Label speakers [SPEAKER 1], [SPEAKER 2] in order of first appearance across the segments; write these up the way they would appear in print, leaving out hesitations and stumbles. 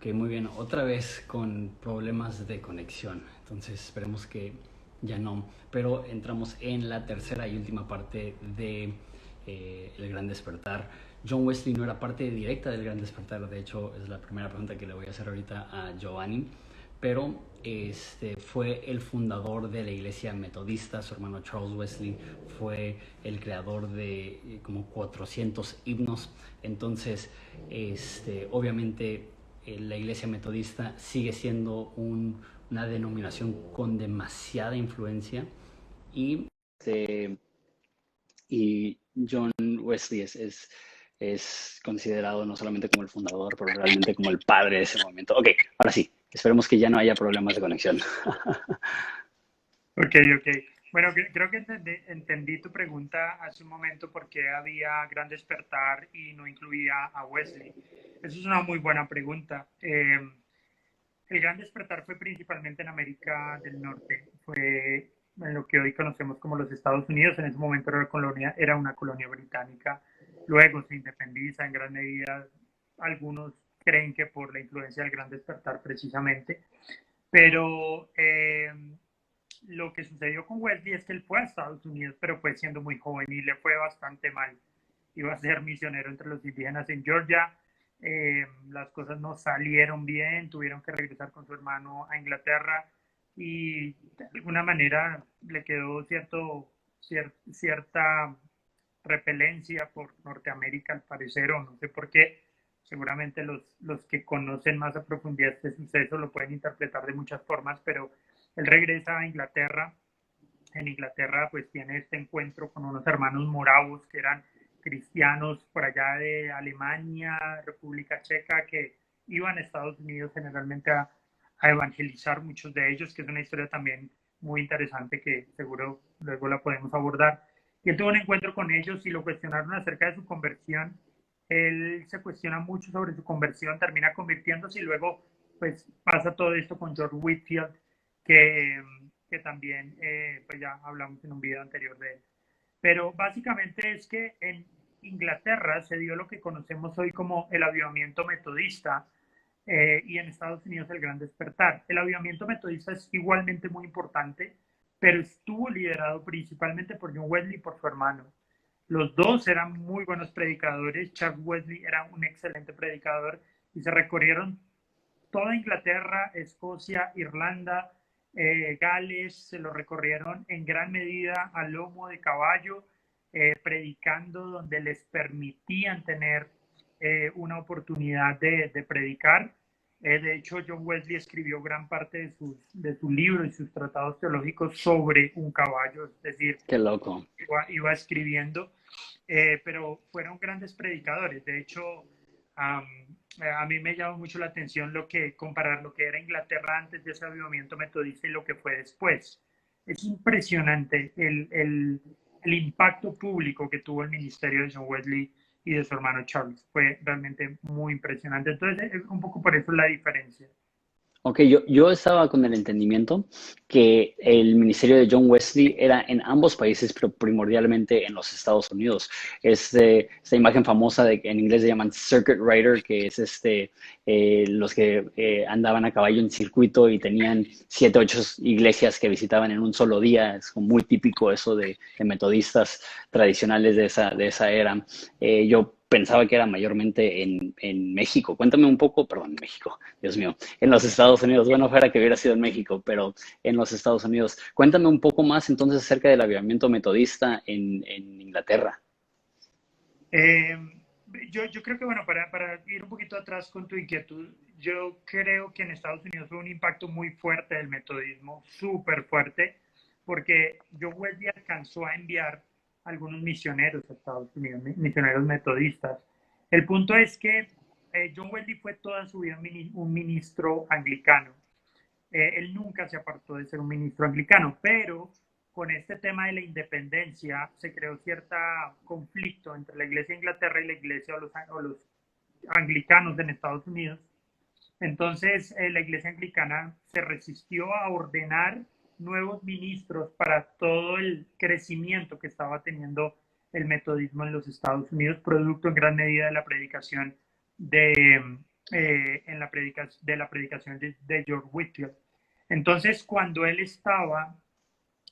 [SPEAKER 1] Ok, muy bien. Otra vez con problemas de conexión. Entonces esperemos que ya no. Pero entramos en la tercera y última parte de El Gran Despertar. John Wesley no era parte directa del Gran Despertar. De hecho, es la primera pregunta que le voy a hacer ahorita a Giovanni. Pero fue el fundador de la iglesia metodista. Su hermano Charles Wesley fue el creador de como 400 himnos. Entonces, obviamente la iglesia metodista sigue siendo una denominación con demasiada influencia y, y John Wesley es considerado no solamente como el fundador, pero realmente como el padre de ese movimiento. Ok, ahora sí, esperemos que ya no haya problemas de conexión.
[SPEAKER 2] Ok, ok. Bueno, creo que entendí tu pregunta hace un momento por qué había Gran Despertar y no incluía a Wesley. Esa es una muy buena pregunta. El Gran Despertar fue principalmente en América del Norte. Fue en lo que hoy conocemos como los Estados Unidos. En ese momento era una colonia británica. Luego se independiza en gran medida. Algunos creen que por la influencia del Gran Despertar precisamente. Pero lo que sucedió con Wesley es que él fue a Estados Unidos, pero fue siendo muy joven y le fue bastante mal. Iba a ser misionero entre los indígenas en Georgia. Las cosas no salieron bien, tuvieron que regresar con su hermano a Inglaterra y de alguna manera le quedó cierta repelencia por Norteamérica al parecer, o no sé por qué. Seguramente los que conocen más a profundidad este suceso lo pueden interpretar de muchas formas, pero él regresa a Inglaterra. En Inglaterra pues tiene este encuentro con unos hermanos moravos que eran cristianos por allá de Alemania, República Checa, que iban a Estados Unidos generalmente a evangelizar, muchos de ellos, que es una historia también muy interesante que seguro luego la podemos abordar. Y él tuvo un encuentro con ellos y lo cuestionaron acerca de su conversión. Él se cuestiona mucho sobre su conversión, termina convirtiéndose y luego pues pasa todo esto con George Whitfield, que, que también pues ya hablamos en un video anterior de él. Pero básicamente es que en Inglaterra se dio lo que conocemos hoy como el avivamiento metodista, y en Estados Unidos el Gran Despertar. El avivamiento metodista es igualmente muy importante, pero estuvo liderado principalmente por John Wesley y por su hermano. Los dos eran muy buenos predicadores. Charles Wesley era un excelente predicador y se recorrieron toda Inglaterra, Escocia, Irlanda, Gales, se lo recorrieron en gran medida a lomo de caballo, predicando donde les permitían tener una oportunidad de predicar. De hecho, John Wesley escribió gran parte de su libro y sus tratados teológicos sobre un caballo, es decir,
[SPEAKER 1] Qué loco.
[SPEAKER 2] iba escribiendo, pero fueron grandes predicadores. De hecho, a mí me llama mucho la atención comparar lo que era Inglaterra antes de ese avivamiento metodista y lo que fue después. Es impresionante el impacto público que tuvo el ministerio de John Wesley y de su hermano Charles. Fue realmente muy impresionante. Entonces, un poco por eso la diferencia.
[SPEAKER 1] Ok, yo estaba con el entendimiento que el ministerio de John Wesley era en ambos países, pero primordialmente en los Estados Unidos. Esta imagen famosa de que en inglés se llaman circuit rider, que es los que andaban a caballo en circuito y tenían 7, 8 iglesias que visitaban en un solo día. Es como muy típico eso de metodistas tradicionales de esa era. Yo pensaba que era mayormente en México. Cuéntame un poco, perdón, México, Dios mío, en los Estados Unidos. Bueno, fuera que hubiera sido en México, pero en los Estados Unidos. Cuéntame un poco más entonces acerca del avivamiento metodista en Inglaterra.
[SPEAKER 2] Eh, yo creo que, bueno, para ir un poquito atrás con tu inquietud, yo creo que en Estados Unidos hubo un impacto muy fuerte del metodismo, súper fuerte, porque John Wesley alcanzó a enviar algunos misioneros a Estados Unidos, misioneros metodistas. El punto es que John Wesley fue toda su vida un ministro anglicano. Él nunca se apartó de ser un ministro anglicano, pero con este tema de la independencia se creó cierto conflicto entre la Iglesia de Inglaterra y la Iglesia o los anglicanos en Estados Unidos. Entonces, la Iglesia anglicana se resistió a ordenar nuevos ministros para todo el crecimiento que estaba teniendo el metodismo en los Estados Unidos, producto en gran medida de la predicación de, de la predicación de George Whitefield. Entonces, cuando él estaba,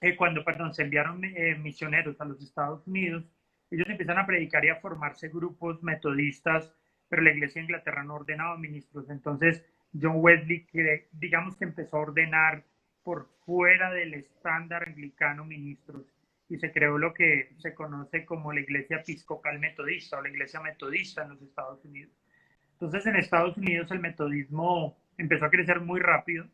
[SPEAKER 2] perdón, se enviaron misioneros a los Estados Unidos, ellos empiezan a predicar y a formarse grupos metodistas, pero la iglesia de Inglaterra no ordenaba ministros. Entonces, John Wesley, que digamos que empezó a ordenar por fuera del estándar anglicano ministros, y se creó lo que se conoce como la iglesia episcopal metodista o la iglesia metodista en los Estados Unidos. Entonces, en Estados Unidos el metodismo empezó a crecer muy rápido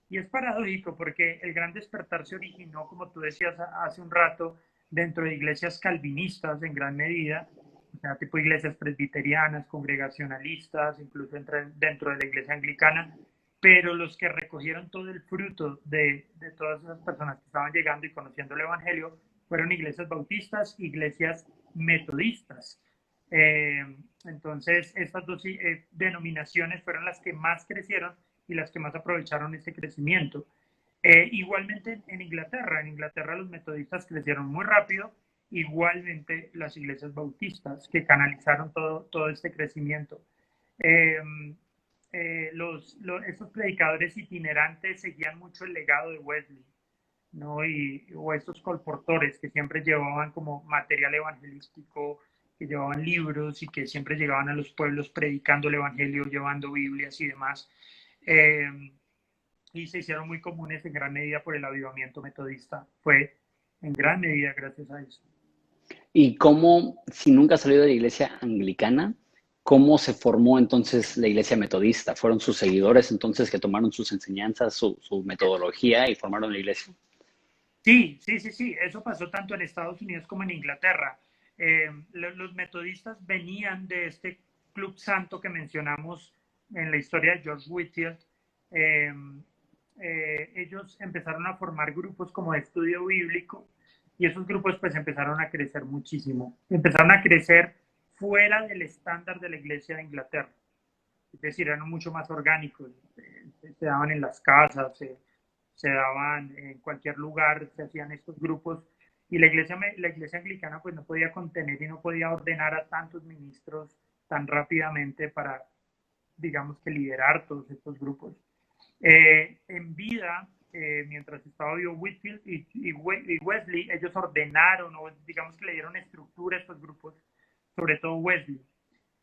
[SPEAKER 2] y es paradójico porque el gran despertar se originó, como tú decías hace un rato, dentro de iglesias calvinistas en gran medida, o sea, tipo iglesias presbiterianas, congregacionalistas, incluso dentro de la iglesia anglicana, pero los que recogieron todo el fruto de todas esas personas que estaban llegando y conociendo el Evangelio fueron iglesias bautistas, iglesias metodistas. Eh, entonces, estas dos denominaciones fueron las que más crecieron y las que más aprovecharon ese crecimiento. Igualmente en Inglaterra los metodistas crecieron muy rápido, igualmente las iglesias bautistas que canalizaron todo este crecimiento. Eh, estos predicadores itinerantes seguían mucho el legado de Wesley, ¿no? O estos colportores que siempre llevaban como material evangelístico, que llevaban libros y que siempre llegaban a los pueblos predicando el evangelio, llevando Biblias y demás. Eh, y se hicieron muy comunes en gran medida por el avivamiento metodista. Fue en gran medida gracias a eso.
[SPEAKER 1] ¿Y cómo, si nunca has salido de la iglesia anglicana, cómo se formó entonces la iglesia metodista? ¿Fueron sus seguidores entonces que tomaron sus enseñanzas, su metodología y formaron la iglesia?
[SPEAKER 2] Sí, sí, sí, sí, eso pasó tanto en Estados Unidos como en Inglaterra. Los metodistas venían de este club santo que mencionamos en la historia de George Whitefield. Eh, Ellos empezaron a formar grupos como de estudio bíblico y esos grupos pues empezaron a crecer muchísimo. Empezaron a crecer fuera del estándar de la iglesia de Inglaterra. Es decir, eran mucho más orgánicos. Se daban en las casas, se daban en cualquier lugar, se hacían estos grupos y la iglesia anglicana pues no podía contener y no podía ordenar a tantos ministros tan rápidamente para, digamos que liderar todos estos grupos. En vida, mientras estaba vivo Whitefield y Wesley, ellos ordenaron o digamos que le dieron estructura a estos grupos, sobre todo Wesley.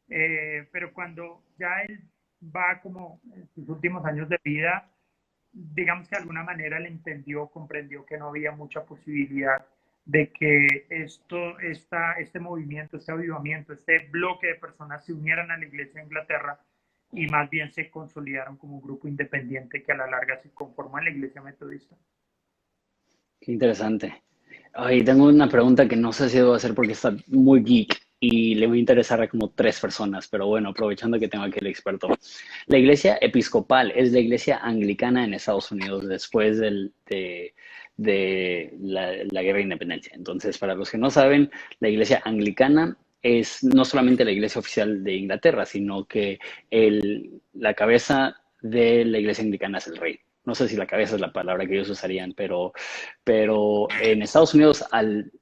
[SPEAKER 2] Pero cuando ya él va como en sus últimos años de vida, digamos que de alguna manera él entendió, comprendió que no había mucha posibilidad de que este movimiento, este avivamiento, este bloque de personas se unieran a la iglesia de Inglaterra y más bien se consolidaron como un grupo independiente que a la larga se conformó en la iglesia metodista.
[SPEAKER 1] Qué interesante. Ay, tengo una pregunta que no sé si debo hacer porque está muy geek y le voy a interesar a como tres personas, pero bueno, aprovechando que tengo aquí el experto. La iglesia episcopal es la iglesia anglicana en Estados Unidos después de la guerra de independencia. Entonces, para los que no saben, la iglesia anglicana es no solamente la iglesia oficial de Inglaterra, sino que la cabeza de la iglesia anglicana es el rey. No sé si la cabeza es la palabra que ellos usarían, pero en Estados Unidos, al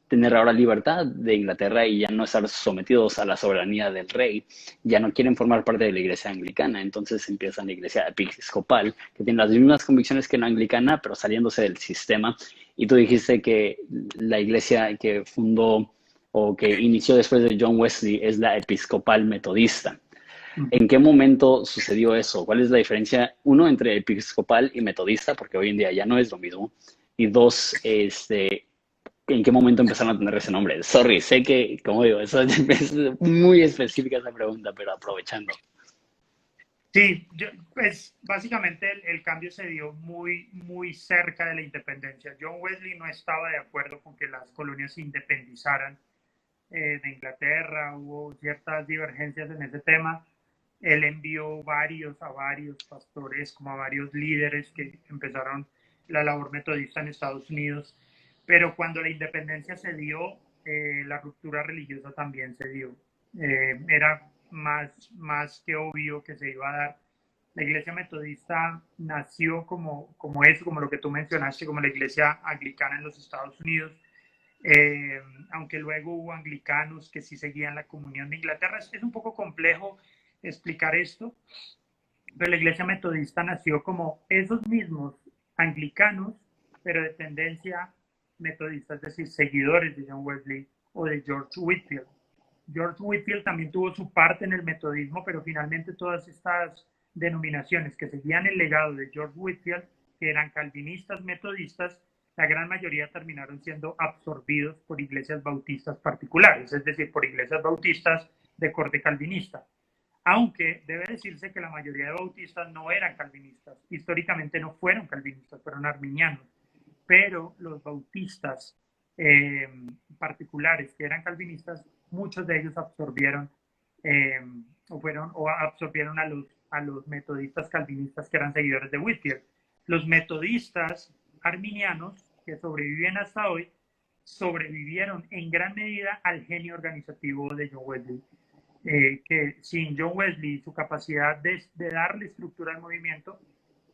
[SPEAKER 1] tener ahora libertad de Inglaterra y ya no estar sometidos a la soberanía del rey, ya no quieren formar parte de la iglesia anglicana, entonces empiezan la iglesia episcopal, que tiene las mismas convicciones que la anglicana, pero saliéndose del sistema. Y tú dijiste que la iglesia que fundó o que inició después de John Wesley es la episcopal metodista. ¿En qué momento sucedió eso? ¿Cuál es la diferencia, uno, entre episcopal y metodista? Porque hoy en día ya no es lo mismo. Y dos, ¿en qué momento empezaron a tener ese nombre? Sorry, sé que, como digo, eso es muy específica esa pregunta, pero aprovechando.
[SPEAKER 2] Sí, pues básicamente el cambio se dio muy cerca de la independencia. John Wesley no estaba de acuerdo con que las colonias se independizaran de Inglaterra, hubo ciertas divergencias en ese tema. Él envió a varios pastores, como a varios líderes que empezaron la labor metodista en Estados Unidos, pero cuando la independencia se dio, la ruptura religiosa también se dio. Era más que obvio que se iba a dar. La iglesia metodista nació como eso, como lo que tú mencionaste, como la iglesia anglicana en los Estados Unidos, aunque luego hubo anglicanos que sí seguían la comunión de Inglaterra. Es un poco complejo explicar esto, pero la iglesia metodista nació como esos mismos anglicanos, pero de tendencia metodista, es decir, seguidores de John Wesley o de George Whitefield. George Whitefield también tuvo su parte en el metodismo, pero finalmente todas estas denominaciones que seguían el legado de George Whitefield, que eran calvinistas, metodistas, la gran mayoría terminaron siendo absorbidos por iglesias bautistas particulares, es decir, por iglesias bautistas de corte calvinista. Aunque debe decirse que la mayoría de bautistas no eran calvinistas, históricamente no fueron calvinistas, fueron arminianos, pero los bautistas particulares que eran calvinistas, muchos de ellos absorbieron o absorbieron a los metodistas calvinistas que eran seguidores de Whitefield. Los metodistas arminianos que sobreviven hasta hoy sobrevivieron en gran medida al genio organizativo de John Wesley. Que sin John Wesley y su capacidad de darle estructura al movimiento,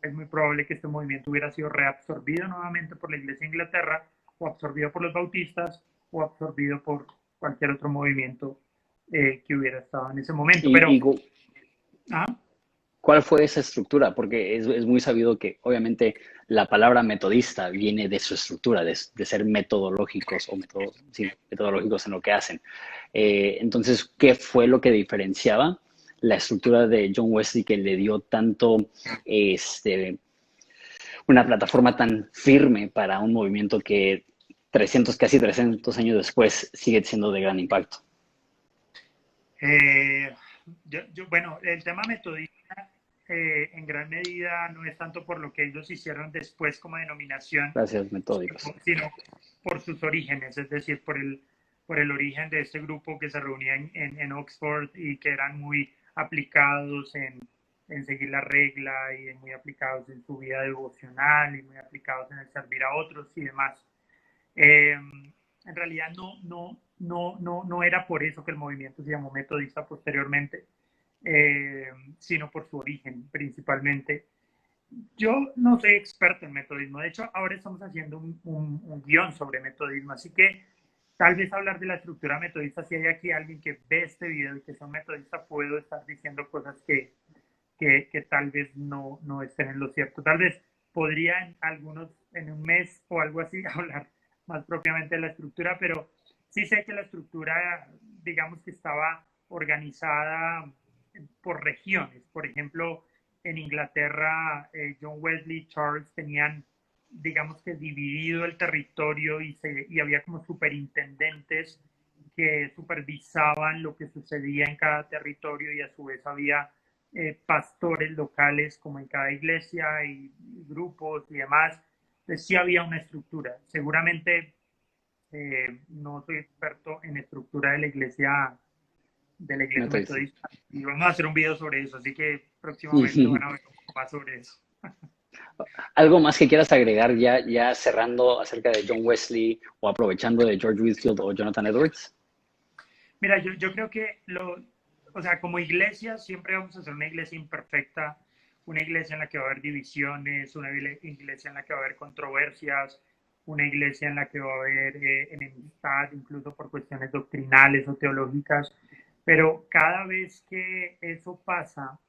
[SPEAKER 2] es muy probable que este movimiento hubiera sido reabsorbido nuevamente por la Iglesia de Inglaterra, o absorbido por los bautistas, o absorbido por cualquier otro movimiento que hubiera estado en ese momento. Pero,
[SPEAKER 1] ¿ah? ¿Cuál fue esa estructura? Porque es muy sabido que obviamente la palabra metodista viene de su estructura, de ser metodológicos o metodológicos en lo que hacen. Entonces, ¿qué fue lo que diferenciaba la estructura de John Wesley que le dio tanto, una plataforma tan firme para un movimiento que casi 300 años después sigue siendo de gran impacto?
[SPEAKER 2] Bueno, el tema metodista en gran medida no es tanto por lo que ellos hicieron después como denominación,
[SPEAKER 1] gracias, metódicos,
[SPEAKER 2] sino por sus orígenes, es decir, por el origen de este grupo que se reunía en Oxford y que eran muy aplicados en seguir la regla y muy aplicados en su vida devocional y muy aplicados en el servir a otros y demás. En realidad no era por eso que el movimiento se llamó metodista posteriormente, sino por su origen principalmente. Yo no soy experto en metodismo, de hecho ahora estamos haciendo un guión sobre metodismo, así que tal vez hablar de la estructura metodista, si hay aquí alguien que ve este video y que son metodistas, puedo estar diciendo cosas que tal vez no estén en lo cierto. Tal vez podrían algunos en un mes o algo así hablar más propiamente de la estructura, pero sí sé que la estructura, digamos que estaba organizada por regiones. Por ejemplo, en Inglaterra, John Wesley y Charles tenían, digamos que dividido el territorio y había como superintendentes que supervisaban lo que sucedía en cada territorio y a su vez había pastores locales como en cada iglesia y grupos y demás. Entonces sí había una estructura. Seguramente no soy experto en estructura de la iglesia metodista y vamos a hacer un video sobre eso, así que próximamente van a ver más sobre eso.
[SPEAKER 1] ¿Algo más que quieras agregar ya cerrando acerca de John Wesley o aprovechando de George Whitefield o Jonathan Edwards?
[SPEAKER 2] Mira, yo creo que o sea, como iglesia siempre vamos a ser una iglesia imperfecta, una iglesia en la que va a haber divisiones, una iglesia en la que va a haber controversias, una iglesia en la que va a haber enemistad, incluso por cuestiones doctrinales o teológicas, pero cada vez que eso pasa,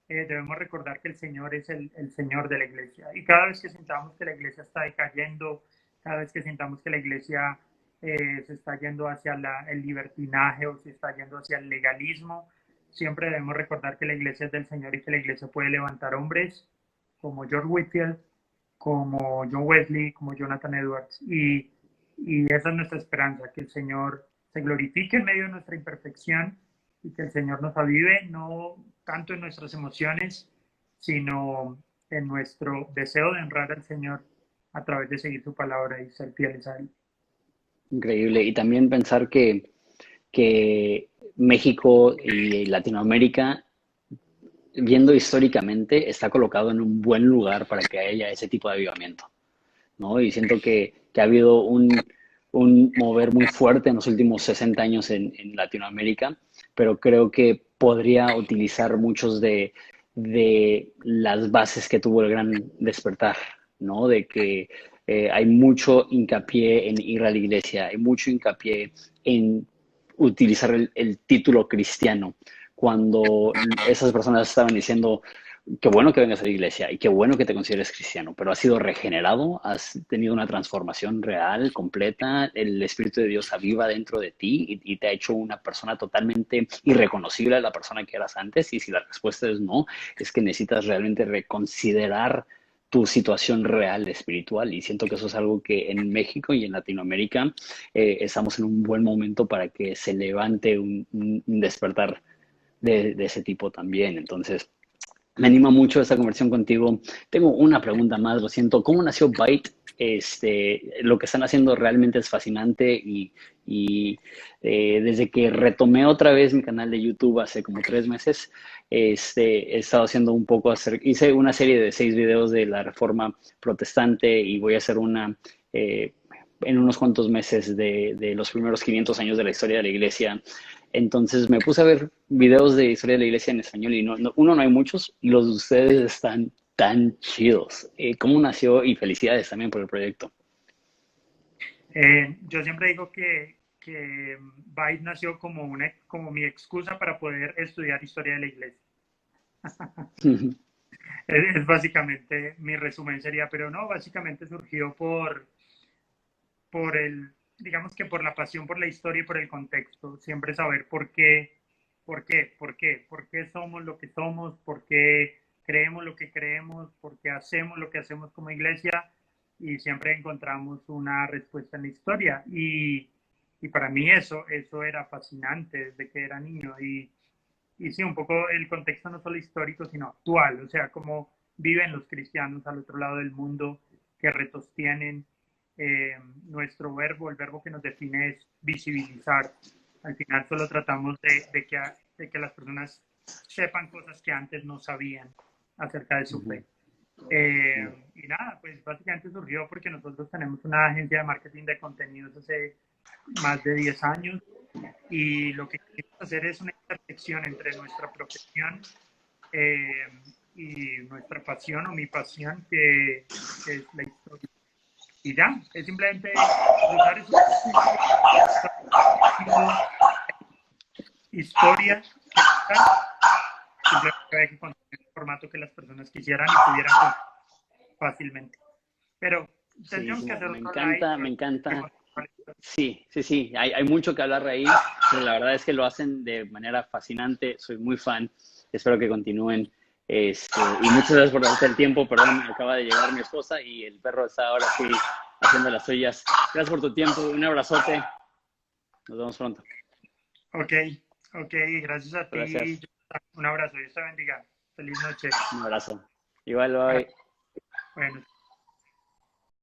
[SPEAKER 2] debemos recordar que el Señor es el Señor de la iglesia, y cada vez que sintamos que la iglesia está decayendo, cada vez que sintamos que la iglesia se está yendo hacia el libertinaje o se está yendo hacia el legalismo, siempre debemos recordar que la iglesia es del Señor y que la iglesia puede levantar hombres como George Whitefield, como John Wesley, como Jonathan Edwards, y esa es nuestra esperanza, que el Señor se glorifique en medio de nuestra imperfección y que el Señor nos avive, no tanto en nuestras emociones, sino en nuestro deseo de honrar al Señor a través de seguir su palabra y ser fieles a Él.
[SPEAKER 1] Increíble. Y también pensar que México y Latinoamérica, viendo históricamente, está colocado en un buen lugar para que haya ese tipo de avivamiento, ¿no? Y siento que ha habido un mover muy fuerte en los últimos 60 años en Latinoamérica, pero creo que podría utilizar muchos de las bases que tuvo el Gran Despertar, ¿no? De que hay mucho hincapié en ir a la iglesia, hay mucho hincapié en utilizar el título cristiano, cuando esas personas estaban diciendo, qué bueno que vengas a la iglesia y qué bueno que te consideres cristiano, pero has sido regenerado, has tenido una transformación real, completa, el Espíritu de Dios aviva dentro de ti y te ha hecho una persona totalmente irreconocible a la persona que eras antes. Y si la respuesta es no, es que necesitas realmente reconsiderar tu situación real espiritual. Y siento que eso es algo que en México y en Latinoamérica estamos en un buen momento para que se levante un despertar de ese tipo también. Entonces, me anima mucho esta conversación contigo. Tengo una pregunta más, lo siento. ¿Cómo nació Byte? Lo que están haciendo realmente es fascinante y desde que retomé otra vez mi canal de YouTube hace como 3 meses, he estado haciendo un poco, hice una serie de 6 videos de la Reforma Protestante y voy a hacer una eh, en unos cuantos meses de los primeros 500 años de la historia de la Iglesia. Entonces me puse a ver videos de historia de la iglesia en español y no hay muchos y los de ustedes están tan chidos. ¿Cómo nació? Y felicidades también por el proyecto.
[SPEAKER 2] Yo siempre digo que Byte nació como mi excusa para poder estudiar historia de la iglesia. Es básicamente mi resumen sería, pero no, básicamente surgió digamos que por la pasión por la historia y por el contexto, siempre saber por qué somos lo que somos, por qué creemos lo que creemos, por qué hacemos lo que hacemos como iglesia, y siempre encontramos una respuesta en la historia. Y para mí eso era fascinante desde que era niño. Y sí, un poco el contexto no solo histórico, sino actual, o sea, cómo viven los cristianos al otro lado del mundo, qué retos tienen. Nuestro verbo, el verbo que nos define es visibilizar. Al final solo tratamos de que las personas sepan cosas que antes no sabían acerca de su fe. Y nada, pues básicamente surgió porque nosotros tenemos una agencia de marketing de contenidos hace más de 10 años y lo que queremos hacer es una intersección entre nuestra profesión eh, y nuestra pasión o mi pasión, que es la historia. Y ya, es simplemente cruzar esos historias simplemente hay que conseguir el formato que las personas quisieran y pudieran fácilmente. Pero tendríamos que
[SPEAKER 1] Chidísimo.
[SPEAKER 2] hacer
[SPEAKER 1] Me
[SPEAKER 2] otro live.
[SPEAKER 1] encanta, me encanta. Sí, sí, sí, hay mucho que hablar ahí, pero la verdad es que lo hacen de manera fascinante, soy muy fan, espero que continúen. Y muchas gracias por darte el tiempo, perdón, acaba de llegar mi esposa y el perro está ahora sí haciendo las suyas. Gracias por tu tiempo, un abrazote, nos vemos pronto.
[SPEAKER 2] Ok, ok, gracias a ti.
[SPEAKER 1] Gracias,
[SPEAKER 2] Un abrazo, Dios te bendiga. Feliz noche.
[SPEAKER 1] un abrazo. Igual, bye.
[SPEAKER 2] Bueno.